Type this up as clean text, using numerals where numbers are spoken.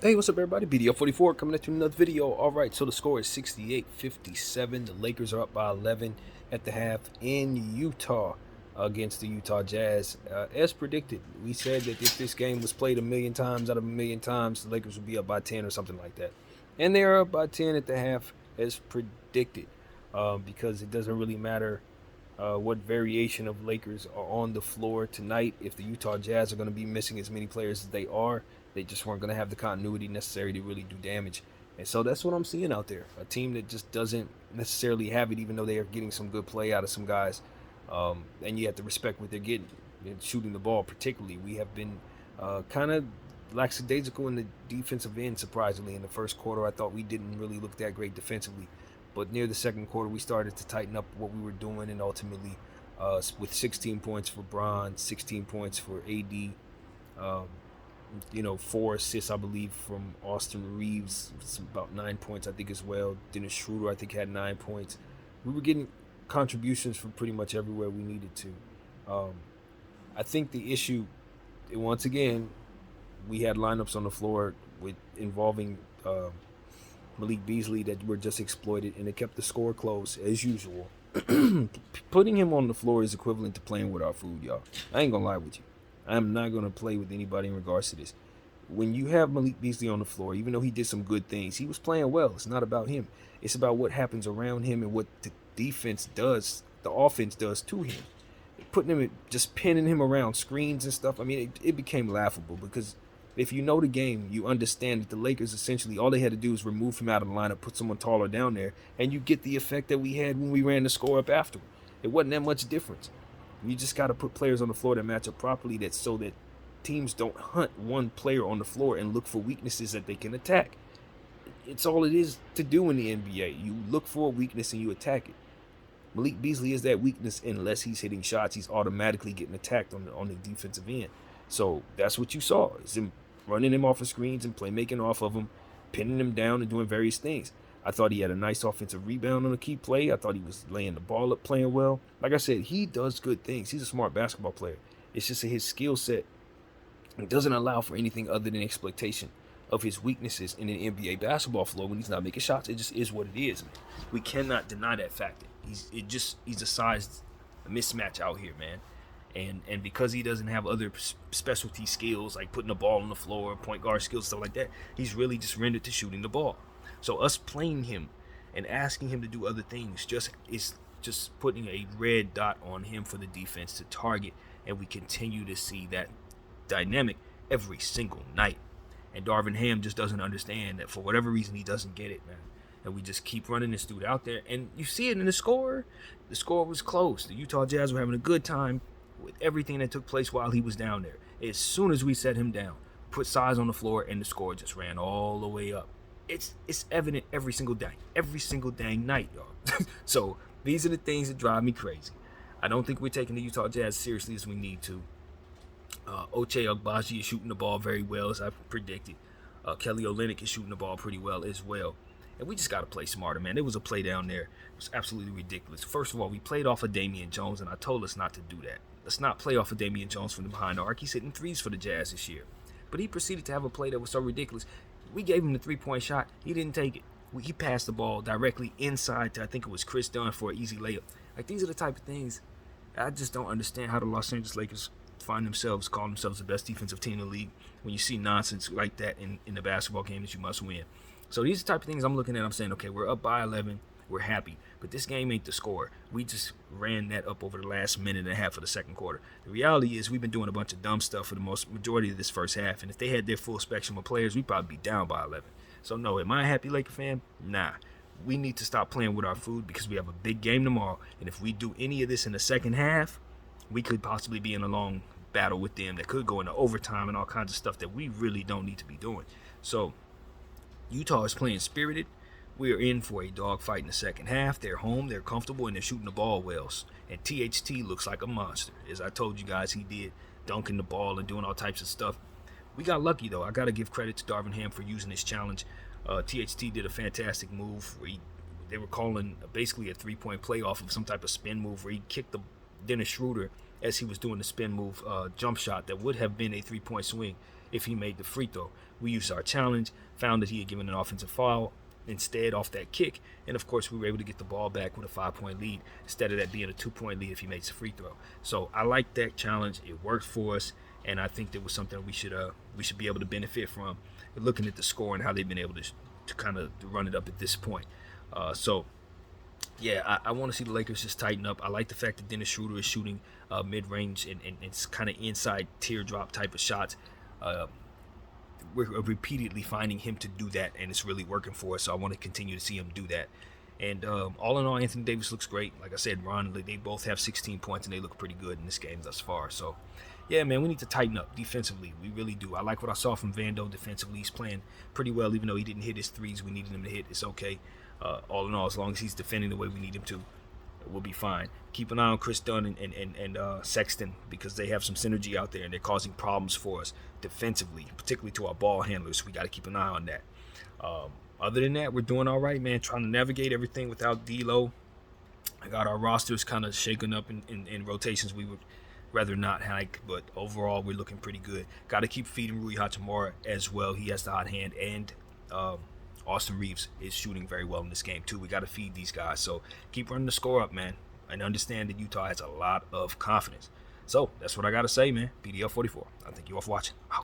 Hey, what's up, everybody? BDL44 coming at you with another video. All right, so the score is 68-57. The Lakers are up by 11 at the half in Utah against the Utah Jazz. As predicted, we said that if this game was played a million times out of a million times, the Lakers would be up by 10 or something like that. And they are up by 10 at the half as predicted because it doesn't really matter what variation of Lakers are on the floor tonight. If the Utah Jazz are going to be missing as many players as they are, they just weren't going to have the continuity necessary to really do damage. And so that's what I'm seeing out there. A team that just doesn't necessarily have it, even though they are getting some good play out of some guys. And you have to respect what they're getting. And shooting the ball, particularly. We have been kind of lackadaisical in the defensive end, surprisingly. In the first quarter, I thought we didn't really look that great defensively. But near the second quarter, we started to tighten up what we were doing, and ultimately, with 16 points for Bron, 16 points for AD, 4 assists, I believe, from Austin Reeves. It's about 9 points, I think, as well. Dennis Schroeder, I think, had 9 points. We were getting contributions from pretty much everywhere we needed to. Um, I think the issue, once again, we had lineups on the floor with involving Malik Beasley that were just exploited, and it kept the score close as usual. Putting him on the floor is equivalent to playing with our food, y'all. I ain't gonna lie with you. I'm not gonna play with anybody in regards to this. When you have Malik Beasley on the floor, even though he did some good things, he was playing well. It's not about him. It's about what happens around him and what the defense does, the offense does to him. Putting him, just pinning him around screens and stuff. I mean, it became laughable because if you know the game, you understand that the Lakers essentially all they had to do is remove him out of the lineup, put someone taller down there, and you get the effect that we had when we ran the score up after. It wasn't that much difference. You just got to put players on the floor that match up properly, that so that teams don't hunt one player on the floor and look for weaknesses that they can attack. It's all it is to do in the NBA. You look for a weakness and you attack it. Malik Beasley is that weakness. Unless he's hitting shots, he's automatically getting attacked on the defensive end. So that's what you saw. Is him running him off of screens and playmaking off of him, pinning him down and doing various things. I thought he had a nice offensive rebound on a key play. I thought he was laying the ball up, playing well. Like I said, he does good things. He's a smart basketball player. It's just that his skill set doesn't allow for anything other than exploitation of his weaknesses in an NBA basketball floor when he's not making shots. It just is what it is, man. We cannot deny that fact. He's a size mismatch out here, man. And because he doesn't have other specialty skills like putting the ball on the floor, point guard skills, stuff like that, he's really just rendered to shooting the ball. So us playing him and asking him to do other things just putting a red dot on him for the defense to target, and we continue to see that dynamic every single night. And Darvin Ham just doesn't understand that. For whatever reason, he doesn't get it, man. And we just keep running this dude out there, and you see it in the score. The score was close. The Utah Jazz were having a good time with everything that took place while he was down there. As soon as we set him down, put size on the floor, and the score just ran all the way up. It's evident every single dang night, y'all. So these are the things that drive me crazy. I don't think we're taking the Utah Jazz seriously as we need to. Ochai Agbaji is shooting the ball very well, as I predicted. Kelly Olynyk is shooting the ball pretty well as well. And we just got to play smarter, man. There was a play down there. It was absolutely ridiculous. First of all, we played off of Damian Jones, and I told us not to do that. Let's not play off of Damian Jones from behind the arc. He's hitting threes for the Jazz this year. But he proceeded to have a play that was so ridiculous. We gave him the three-point shot. He didn't take it. He passed the ball directly inside to, I think it was Chris Dunn, for an easy layup. Like, these are the type of things I just don't understand how the Los Angeles Lakers calling themselves the best defensive team in the league when you see nonsense like that in the basketball game that you must win. So these are the type of things I'm looking at. I'm saying, okay, we're up by 11. We're happy. But this game ain't the score. We just ran that up over the last minute and a half of the second quarter. The reality is we've been doing a bunch of dumb stuff for the majority of this first half. And if they had their full spectrum of players, we'd probably be down by 11. So, no, am I a happy Laker fan? Nah. We need to stop playing with our food because we have a big game tomorrow. And if we do any of this in the second half, we could possibly be in a long battle with them that could go into overtime and all kinds of stuff that we really don't need to be doing. So, Utah is playing spirited. We are in for a dogfight in the second half. They're home, they're comfortable, and they're shooting the ball well. And THT looks like a monster. As I told you guys, he did, dunking the ball and doing all types of stuff. We got lucky, though. I got to give credit to Darvin Ham for using this challenge. THT did a fantastic move where they were calling basically a three-point play off of some type of spin move where he kicked the Dennis Schroeder as he was doing the spin move jump shot that would have been a three-point swing. if he made the free throw. We used our challenge, found that he had given an offensive foul instead off that kick, and of course we were able to get the ball back with a 5-point lead instead of that being a 2-point lead if he makes a free throw. So I like that challenge. It worked for us, and I think that was something we should be able to benefit from. Looking at the score and how they've been able to kind of run it up at this point. So yeah, I want to see the Lakers just tighten up. I like the fact that Dennis Schroeder is shooting mid-range and it's kind of inside teardrop type of shots. We're repeatedly finding him to do that, and it's really working for us. So I want to continue to see him do that. And all in all, Anthony Davis looks great. Like I said, Ron, they both have 16 points, and they look pretty good in this game thus far. So, yeah, man, we need to tighten up defensively. We really do. I like what I saw from Vando defensively. He's playing pretty well, even though he didn't hit his threes we needed him to hit. It's okay. All in all, as long as he's defending the way we need him to, we'll be fine. Keep an eye on Chris Dunn and Sexton, because they have some synergy out there, and they're causing problems for us defensively, particularly to our ball handlers. We got to keep an eye on that. Other than that, we're doing all right, man. Trying to navigate everything without D'Lo. I got our rosters kind of shaken up in rotations we would rather not hike, but overall we're looking pretty good. Got to keep feeding Rui Hachimura as well. He has the hot hand, and Austin Reeves is shooting very well in this game too. We got to feed these guys. So keep running the score up, man, and understand that Utah has a lot of confidence. So that's what I got to say, man. PDL 44. I thank you all for watching. Out.